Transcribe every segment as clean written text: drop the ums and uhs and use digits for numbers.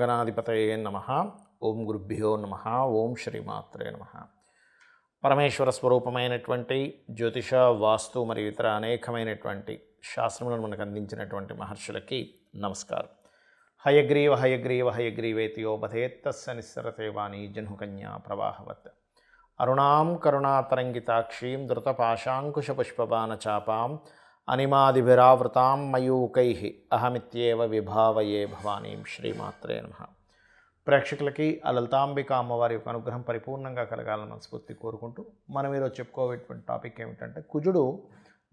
శ్రీమహాగణాధిపతయే నమః. ఓం గురుభ్యో నమః. ఓం శ్రీమాత్రే నమః. పరమేశ్వర స్వరూపమైనటువంటి జ్యోతిష, వాస్తు మరియు ఇతర అనేకమైనటువంటి శాస్త్రములను మనకు అందించినటువంటి మహర్షులకి నమస్కారం. హయగ్రీవ హయగ్రీవ హయగ్రీవేతియోపథేత్తస్య నిస్సరతే వాణి జహ్నుకన్యా ప్రవాహవత్. అరుణాం కరుణాతరంగితాక్షీం ధృతపాశాంకుశపుష్పబాణచాపాం అనిమాదిభిరావృతాం మయూకైః అహమిత్యేవ విభావయే భవానీం. శ్రీమాత్రే నమః. ప్రేక్షకులకి ఆ లలితాంబిక అమ్మవారి యొక్క అనుగ్రహం పరిపూర్ణంగా కలగాలని మనస్ఫూర్తి కోరుకుంటూ మనం ఈరోజు చెప్పుకోవేటువంటి టాపిక్ ఏమిటంటే కుజుడు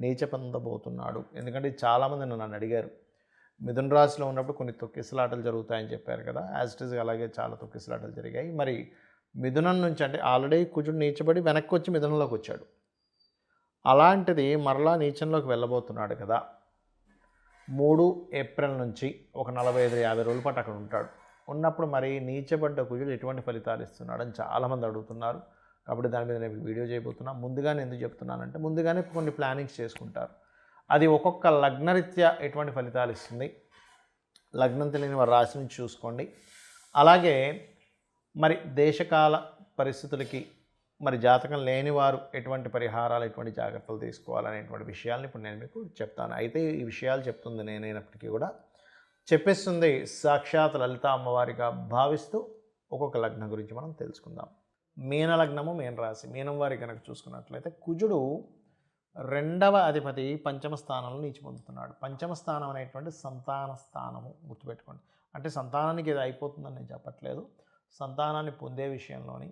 నీచ పొందబోతున్నాడు. ఎందుకంటే చాలామంది నన్ను అడిగారు, మిథున రాశిలో ఉన్నప్పుడు కొన్ని తొక్కిసలాటలు జరుగుతాయని చెప్పారు కదా. యాజ్ ఇట్ ఈజ్ అలాగే చాలా తొక్కిసలాటలు జరిగాయి. మరి మిథునం నుంచి అంటే ఆల్రెడీ కుజుడు నీచబడి వెనక్కి వచ్చి మిథునంలోకి వచ్చాడు, అలాంటిది మరలా నీచంలోకి వెళ్ళబోతున్నాడు కదా. 3 ఏప్రిల్ నుంచి ఒక 45-50 రోజుల పాటు అక్కడ ఉంటాడు. ఉన్నప్పుడు మరి నీచబడ్డ కుజుడు ఎటువంటి ఫలితాలు ఇస్తున్నాడు అని చాలామంది అడుగుతున్నారు. కాబట్టి దాని మీద నేను వీడియో చేయబోతున్నా. ముందుగానే ఎందుకు చెప్తున్నానంటే ముందుగానే కొన్ని ప్లానింగ్స్ చేసుకుంటారు. అది ఒక్కొక్క లగ్నరీత్యా ఎటువంటి ఫలితాలు ఇస్తుంది, లగ్నం తెలియని వారి రాశి నుంచి చూసుకోండి. అలాగే మరి దేశకాల పరిస్థితులకి మరి జాతకం లేనివారు ఎటువంటి పరిహారాలు, ఎటువంటి జాగ్రత్తలు తీసుకోవాలనేటువంటి విషయాలను ఇప్పుడు నేను మీకు చెప్తాను. అయితే ఈ విషయాలు చెప్తుంది నేనైనప్పటికీ కూడా చెప్పేస్తుంది సాక్షాత్ లలిత అమ్మవారిగా భావిస్తూ ఒక్కొక్క లగ్నం గురించి మనం తెలుసుకుందాం. మీన లగ్నము, మీన రాశి. మీనం వారి కనుక చూసుకున్నట్లయితే కుజుడు 2వ అధిపతి పంచమ స్థానంలో నీచి పొందుతున్నాడు. పంచమ స్థానం అనేటువంటి సంతాన స్థానము, గుర్తుపెట్టుకోండి. అంటే సంతానానికి ఇది అయిపోతుందని నేను చెప్పట్లేదు. సంతానాన్ని పొందే విషయంలోని,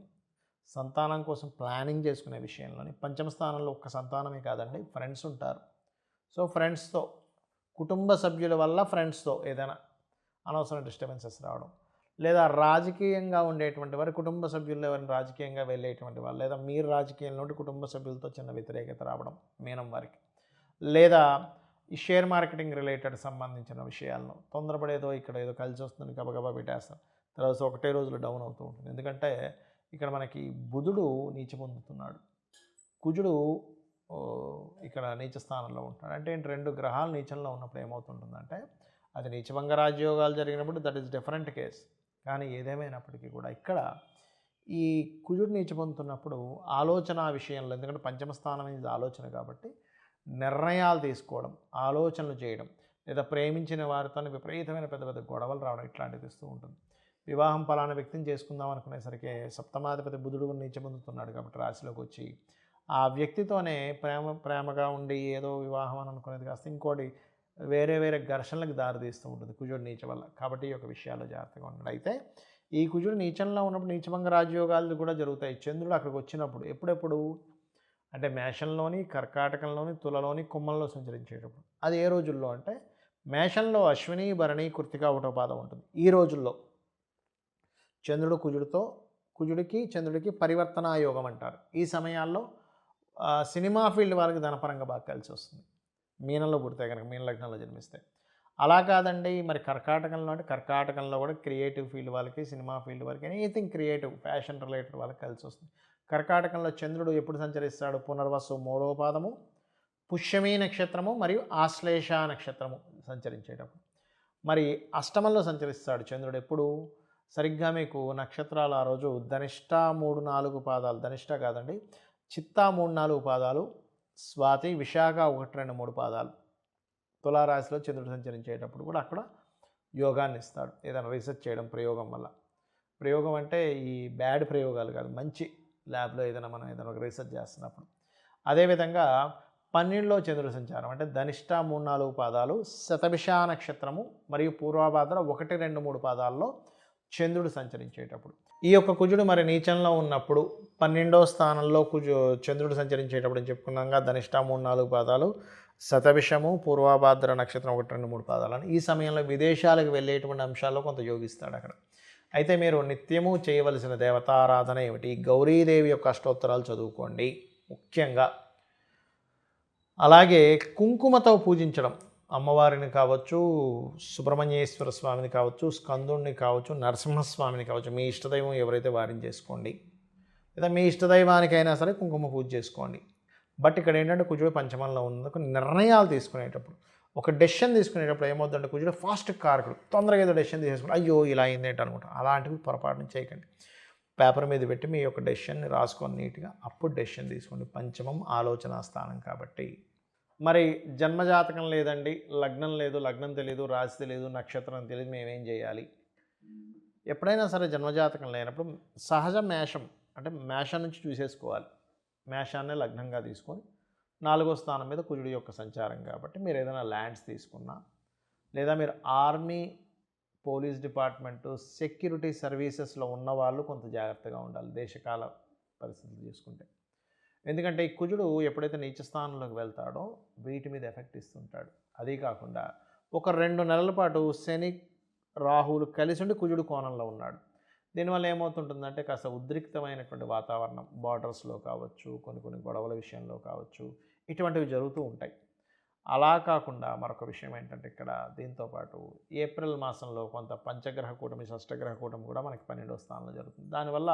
సంతానం కోసం ప్లానింగ్ చేసుకునే విషయంలోని పంచమ స్థానంలో ఒక్క సంతానమే కాదండి, ఫ్రెండ్స్ ఉంటారు. సో ఫ్రెండ్స్తో, కుటుంబ సభ్యుల వల్ల ఫ్రెండ్స్తో ఏదైనా అనవసరం డిస్టర్బెన్సెస్ రావడం, లేదా రాజకీయంగా ఉండేటువంటి వారి కుటుంబ సభ్యుల్లో ఎవరైనా రాజకీయంగా వెళ్ళేటువంటి వాళ్ళు, లేదా మీరు రాజకీయంలో ఉండి కుటుంబ సభ్యులతో చిన్న వ్యతిరేకత రావడం మీనం వారికి, లేదా ఈ షేర్ మార్కెటింగ్ రిలేటెడ్ సంబంధించిన విషయాలను తొందరపడేదో ఇక్కడ ఏదో కలిసి వస్తుంది గబగబా పెట్టేస్తాం, తర్వాత ఒకటే రోజులో డౌన్ అవుతూ ఉంటుంది. ఎందుకంటే ఇక్కడ మనకి బుధుడు నీచ పొందుతున్నాడు, కుజుడు ఇక్కడ నీచ స్థానంలో ఉంటాడు. అంటే 2 గ్రహాలు నీచంలో ఉన్నప్పుడు ఏమవుతుంటుందంటే, అది నీచభంగ రాజయోగాలు జరిగినప్పుడు దట్ ఈస్ డిఫరెంట్ కేస్. కానీ ఏదేమైనప్పటికీ కూడా ఇక్కడ ఈ కుజుడు నీచ పొందుతున్నప్పుడు ఆలోచన విషయంలో, ఎందుకంటే పంచమ స్థానం అనేది ఆలోచన కాబట్టి నిర్ణయాలు తీసుకోవడం, ఆలోచనలు చేయడం, లేదా ప్రేమించిన వారితో విపరీతమైన పెద్ద పెద్ద గొడవలు రావడం ఇట్లాంటిది ఇస్తూ ఉంటుంది. వివాహం పలానా వ్యక్తిని చేసుకుందాం అనుకునేసరికి సప్తమాధిపతి బుధుడు నీచ పొందుతున్నాడు కాబట్టి రాశిలోకి వచ్చి ఆ వ్యక్తితోనే ప్రేమగా ఉండి ఏదో వివాహం అని అనుకునేది కాస్త ఇంకోటి వేరే వేరే ఘర్షణలకు దారితీస్తూ ఉంటుంది కుజుడు నీచ వల్ల. కాబట్టి ఈ యొక్క విషయాల్లో జాగ్రత్తగా ఉన్నాడు. అయితే ఈ కుజుడు నీచంలో ఉన్నప్పుడు నీచభంగ రాజయోగాలు కూడా జరుగుతాయి. చంద్రుడు అక్కడికి వచ్చినప్పుడు ఎప్పుడెప్పుడు అంటే మేషంలోని, కర్కాటకంలోని, తులలోని, కుంభంలో సంచరించేటప్పుడు. అది ఏ రోజుల్లో అంటే మేషంలో అశ్విని, భరణి, కృత్తిక 1వ పాదం ఉంటుంది. ఈ రోజుల్లో చంద్రుడు కుజుడికి చంద్రుడికి పరివర్తనా యోగం అంటారు. ఈ సమయాల్లో సినిమా ఫీల్డ్ వాళ్ళకి ధనపరంగా బాగా కలిసి వస్తుంది, మీనంలో పుడితే కనుక, మీన లగ్నంలో జన్మిస్తే. అలా కాదండి మరి కర్కాటకంలో అంటే కర్కాటకంలో కూడా క్రియేటివ్ ఫీల్డ్ వాళ్ళకి, సినిమా ఫీల్డ్ వాళ్ళకి, ఎనీథింగ్ క్రియేటివ్, ఫ్యాషన్ రిలేటెడ్ వాళ్ళకి కలిసి వస్తుంది. కర్కాటకంలో చంద్రుడు ఎప్పుడు సంచరిస్తాడు? పునర్వసు 3వ పాదము, పుష్యమీ నక్షత్రము మరియు ఆశ్లేష నక్షత్రము సంచరించేటప్పుడు. మరి అష్టమంలో సంచరిస్తాడు చంద్రుడు ఎప్పుడు? సరిగ్గా మీకు నక్షత్రాలు ఆ రోజు ధనిష్ట 3-4 పాదాలు, ధనిష్ట కాదండి, చిత్తా 3-4 పాదాలు, స్వాతి, విశాఖ 1-2-3 పాదాలు తులారాశిలో చంద్రుడు సంచరించేటప్పుడు కూడా అక్కడ యోగాన్ని ఇస్తాడు. ఏదైనా రీసెర్చ్ చేయడం ప్రయోగం వల్ల. ప్రయోగం అంటే ఈ బ్యాడ్ ప్రయోగాలు కాదు, మంచి ల్యాబ్లో ఏదైనా మనం ఏదైనా ఒక రీసెర్చ్ చేస్తున్నప్పుడు. అదేవిధంగా 12లో చంద్రుడు సంచారం అంటే ధనిష్ట 3-4 పాదాలు, శతభిష నక్షత్రము మరియు పూర్వభాద్ర 1-2-3 పాదాల్లో చంద్రుడు సంచరించేటప్పుడు. ఈ యొక్క కుజుడు మరి నీచంలో ఉన్నప్పుడు 12వ స్థానంలో చంద్రుడు సంచరించేటప్పుడు అని చెప్పుకున్నాగా ధనిష్ట 3-4 పాదాలు, శతభిషము, పూర్వభాద్ర నక్షత్రం 1-2-3 పాదాలని. ఈ సమయంలో విదేశాలకు వెళ్ళేటువంటి అంశాల్లో కొంత యోగిస్తాడు అక్కడ. అయితే మీరు నిత్యము చేయవలసిన దేవతారాధన ఏమిటి? గౌరీదేవి యొక్క అష్టోత్తరాలు చదువుకోండి ముఖ్యంగా. అలాగే కుంకుమతో పూజించడం, అమ్మవారిని కావచ్చు, సుబ్రహ్మణ్యేశ్వర స్వామిని కావచ్చు, స్కందుణ్ణి కావచ్చు, నరసింహస్వామిని కావచ్చు, మీ ఇష్టదైవం ఎవరైతే వారిని చేసుకోండి, లేదా మీ ఇష్టదైవానికైనా సరే కుంకుమ పూజ చేసుకోండి. బట్ ఇక్కడ ఏంటంటే కుజుడు పంచమంలో ఉన్నందుకు నిర్ణయాలు తీసుకునేటప్పుడు ఒక డెసిషన్ తీసుకునేటప్పుడు ఏమవుతుందంటే కుజుడు ఫాస్ట్ కారకుడు, తొందరగా ఏదో డెసిషన్ తీసేసుకుంటే అయ్యో ఇలా అయింది ఏంటి అనుకుంటాం. అలాంటివి పొరపాటున చేయకండి. పేపర్ మీద పెట్టి మీ యొక్క డెసిషన్ని రాసుకొని నీట్గా అప్పుడు డెసిషన్ తీసుకోండి. పంచమం ఆలోచన స్థానం కాబట్టి. మరి జన్మజాతకం లేదండి, లగ్నం లేదు, లగ్నం తెలియదు, రాశి తెలియదు, నక్షత్రం తెలియదు, మేమేం చేయాలి? ఎప్పుడైనా సరే జన్మజాతకం లేనప్పుడు సహజ మేషం అంటే మేషం నుంచి చూసేసుకోవాలి. మేషాన్నే లగ్నంగా తీసుకొని 4వ స్థానం మీద కుజుడి యొక్క సంచారం కాబట్టి మీరు ఏదైనా ల్యాండ్స్ తీసుకున్నా, లేదా మీరు ఆర్మీ, పోలీస్ డిపార్ట్మెంటు, సెక్యూరిటీ సర్వీసెస్లో ఉన్నవాళ్ళు కొంత జాగ్రత్తగా ఉండాలి దేశకాల పరిస్థితులు చూసుకుంటే. ఎందుకంటే ఈ కుజుడు ఎప్పుడైతే నీచ స్థానంలోకి వెళ్తాడో వీటి మీద ఎఫెక్ట్ ఇస్తుంటాడు. అదీ కాకుండా ఒక 2 నెలల పాటు శని, రాహువులు కలిసి ఉండి కుజుడు కోణంలో ఉన్నాడు. దీనివల్ల ఏమవుతుంటుందంటే కాస్త ఉద్రిక్తమైనటువంటి వాతావరణం బార్డర్స్లో కావచ్చు, కొన్ని గొడవల విషయంలో కావచ్చు, ఇటువంటివి జరుగుతూ ఉంటాయి. అలా కాకుండా మరొక విషయం ఏంటంటే ఇక్కడ దీంతోపాటు ఏప్రిల్ మాసంలో కొంత పంచగ్రహ కూటమి, షష్టగ్రహ కూటమి కూడా మనకి 12వ స్థానంలో జరుగుతుంది. దానివల్ల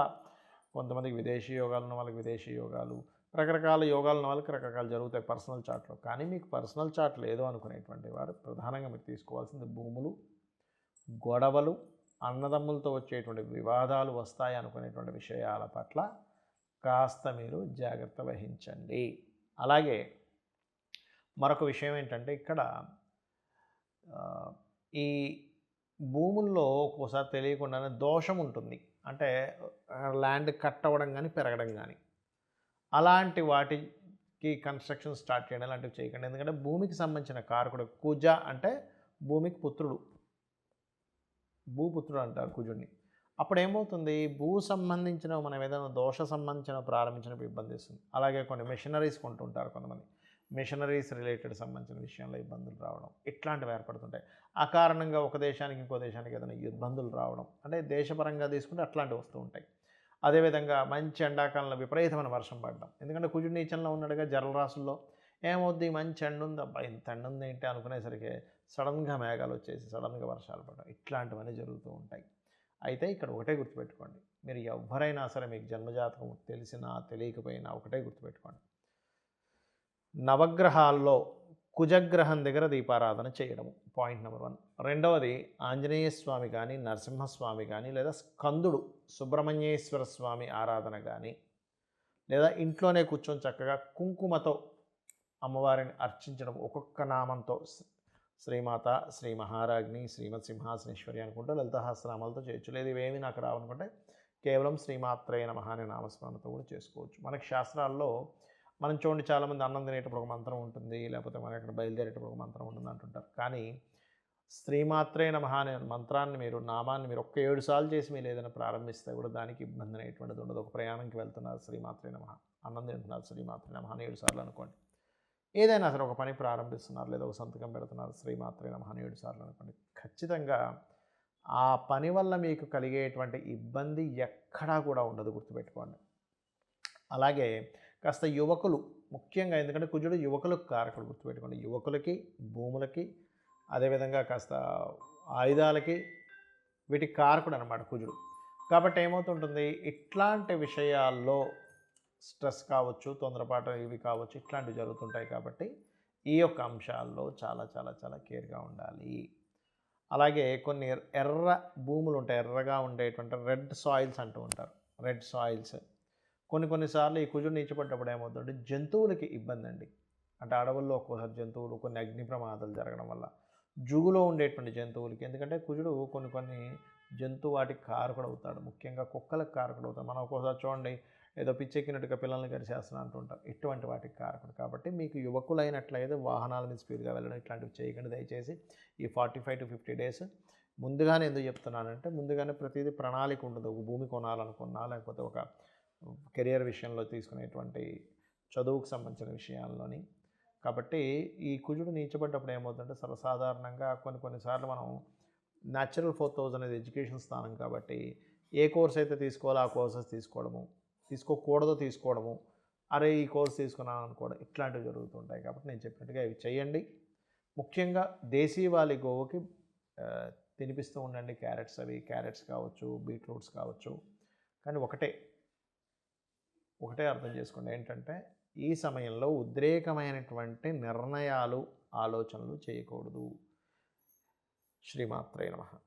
కొంతమందికి విదేశీ యోగాలు ఉన్న వాళ్ళకి విదేశీ యోగాలు, రకరకాల యోగాలు ఉన్న వాళ్ళకి రకరకాలు జరుగుతాయి పర్సనల్ చార్ట్లో. కానీ మీకు పర్సనల్ చార్ట్ లేదు అనుకునేటువంటి వారు ప్రధానంగా మీరు తీసుకోవాల్సింది భూములు, గొడవలు, అన్నదమ్ములతో వచ్చేటువంటి వివాదాలు వస్తాయి అనుకునేటువంటి విషయాల పట్ల కాస్త మీరు జాగ్రత్త వహించండి. అలాగే మరొక విషయం ఏంటంటే ఇక్కడ ఈ భూముల్లో ఒక్కోసారి తెలియకుండానే దోషం ఉంటుంది. అంటే ల్యాండ్ కట్ అవ్వడం కానీ, పెరగడం కానీ, అలాంటి వాటికి కన్స్ట్రక్షన్ స్టార్ట్ చేయడం అలాంటివి చేయకండి. ఎందుకంటే భూమికి సంబంధించిన కారకుడు కుజ అంటే భూమికి పుత్రుడు, భూపుత్రుడు అంటారు కుజుడిని. అప్పుడు ఏమవుతుంది, భూ సంబంధించిన మనం ఏదైనా దోష సంబంధించిన ప్రారంభించినప్పుడు ఇబ్బంది ఇస్తుంది. అలాగే కొన్ని మెషినరీస్ కొంటుంటారు కొంతమంది, మెషినరీస్ రిలేటెడ్ సంబంధించిన విషయంలో ఇబ్బందులు రావడం ఇట్లాంటివి ఏర్పడుతుంటాయి. ఆ కారణంగా ఒక దేశానికి ఇంకో దేశానికి ఏదైనా ఇబ్బందులు రావడం అంటే దేశపరంగా తీసుకుంటే అట్లాంటివి వస్తూ ఉంటాయి. అదేవిధంగా మంచి ఎండాకాలంలో విపరీతమైన వర్షం పడడం, ఎందుకంటే కుజుడు నీచంలో ఉన్నాడుగా జలరాశుల్లో. ఏమవుద్ది, మంచి ఎండ ఉంది, అబ్బా ఇంత ఎండ ఉంది ఏంటి అనుకునేసరికి సడన్గా మేఘాలు వచ్చేసి సడన్గా వర్షాలు పడడం ఇట్లాంటివన్నీ జరుగుతూ ఉంటాయి. అయితే ఇక్కడ ఒకటే గుర్తుపెట్టుకోండి, మీరు ఎవరైనా సరే మీకు జన్మజాతకం తెలిసినా తెలియకపోయినా ఒకటే గుర్తుపెట్టుకోండి, నవగ్రహాల్లో కుజగ్రహం దగ్గర దీపారాధన చేయడం పాయింట్ నెంబర్ 1. రెండవది ఆంజనేయ స్వామి కానీ, నరసింహస్వామి కానీ, లేదా స్కందుడు సుబ్రహ్మణ్యేశ్వర స్వామి ఆరాధన కానీ, లేదా ఇంట్లోనే కూర్చొని చక్కగా కుంకుమతో అమ్మవారిని అర్చించడం, ఒక్కొక్క నామంతో శ్రీమాత, శ్రీ మహారాజ్ని, శ్రీమత్ సింహాసనేశ్వరి అనుకుంటూ లలితహాస్యనామాలతో చేయొచ్చు. లేదు ఇవేమి నాకు రావనుకుంటే కేవలం శ్రీమాత్రే నమః అనే నామస్మరణతో కూడా చేసుకోవచ్చు. మనకి శాస్త్రాల్లో మనం చూడండి, చాలామంది అన్నం తినేటప్పుడు ఒక మంత్రం ఉంటుంది, లేకపోతే మనం ఎక్కడ బయలుదేరేటప్పుడు ఒక మంత్రం ఉంటుంది అంటుంటారు. కానీ శ్రీమాత్రే నమః అనే మంత్రాన్ని మీరు, నామాన్ని మీరు ఒక్క 7 సార్లు చేసి మీరు ఏదైనా ప్రారంభిస్తే కూడా దానికి ఇబ్బంది అనేటువంటిది ఉండదు. ఒక ప్రయాణంకి వెళ్తున్నారు శ్రీమాత్రే నమః, అన్నం తింటున్నారు శ్రీమాత్రే నమః అని 7 సార్లు అనుకోండి. ఏదైనా సరే ఒక పని ప్రారంభిస్తున్నారు, లేదా ఒక సంతకం పెడుతున్నారు శ్రీమాత్రే నమః అని 7 సార్లు అనుకోండి. ఖచ్చితంగా ఆ పని వల్ల మీకు కలిగేటువంటి ఇబ్బంది ఎక్కడా కూడా ఉండదు, గుర్తుపెట్టుకోండి. అలాగే కాస్త యువకులు ముఖ్యంగా, ఎందుకంటే కుజుడు యువకులకు కారకుడు, గుర్తుపెట్టుకోండి. యువకులకి, భూములకి, అదేవిధంగా కాస్త ఆయుధాలకి, వీటికి కారకుడు అనమాట కుజుడు. కాబట్టి ఏమవుతుంటుంది, ఇట్లాంటి విషయాల్లో స్ట్రెస్ కావచ్చు, తొందరపాటు ఇవి కావచ్చు, ఇట్లాంటివి జరుగుతుంటాయి. కాబట్టి ఈ యొక్క అంశాల్లో చాలా చాలా చాలా కేర్గా ఉండాలి. అలాగే కొన్ని ఎర్ర భూములు ఉంటాయి, ఎర్రగా ఉండేటువంటి రెడ్ సాయిల్స్ అంటూ ఉంటారు. రెడ్ సాయిల్స్ కొన్నిసార్లు ఈ కుజుడు నీచపడ్డప్పుడు ఏమవుతుందంటే జంతువులకి ఇబ్బంది అండి. అంటే అడవుల్లో ఒక్కోసారి జంతువులు, కొన్ని అగ్ని ప్రమాదాలు జరగడం వల్ల జుగులో ఉండేటువంటి జంతువులకి, ఎందుకంటే కుజుడు కొన్ని జంతువు వాటికి కారకుడు అవుతాడు, ముఖ్యంగా కుక్కలకు కారకుడు అవుతాడు. మనం ఒక్కోసారి చూడండి ఏదో పిచ్చెక్కినట్టుగా పిల్లల్ని కరిచేస్తున్నా అంటుంటారు, ఇటువంటి వాటికి కారకుడు. కాబట్టి మీకు యువకులైనట్లయితే వాహనాల మీద స్పీడ్గా వెళ్ళడం ఇట్లాంటివి చేయకండి దయచేసి. ఈ 45 to 50 డేస్ ముందుగానే ఎందుకు చెప్తున్నానంటే, ముందుగానే ప్రతిదీ ప్రణాళిక ఉంటుంది. ఒక భూమి కొనాలనుకున్నా, లేకపోతే ఒక కెరియర్ విషయంలో తీసుకునేటువంటి చదువుకు సంబంధించిన విషయాల్లోని. కాబట్టి ఈ కుజుడు నీచబడ్డప్పుడు ఏమవుతుందంటే సర్వసాధారణంగా కొన్నిసార్లు మనం న్యాచురల్ 4000 అనేది ఎడ్యుకేషన్ స్థానం కాబట్టి ఏ కోర్స్ అయితే తీసుకోవాలో ఆ కోర్సెస్ తీసుకోవడము, తీసుకోకూడదో తీసుకోవడము, అరే ఈ కోర్స్ తీసుకున్నాను అనుకోవడం, ఇట్లాంటివి జరుగుతుంటాయి. కాబట్టి నేను చెప్పినట్టుగా ఇవి చేయండి. ముఖ్యంగా దేశీవాలి గోవుకి తినిపిస్తూ ఉండండి. క్యారెట్స్ కావచ్చు, బీట్రూట్స్ కావచ్చు. కానీ ఒకటే అర్థం చేసుకోండి, ఏంటంటే ఈ సమయంలో ఉద్రేకమైనటువంటి నిర్ణయాలు ఆలోచనలు చేయకూడదు. శ్రీమాత్రే నమః.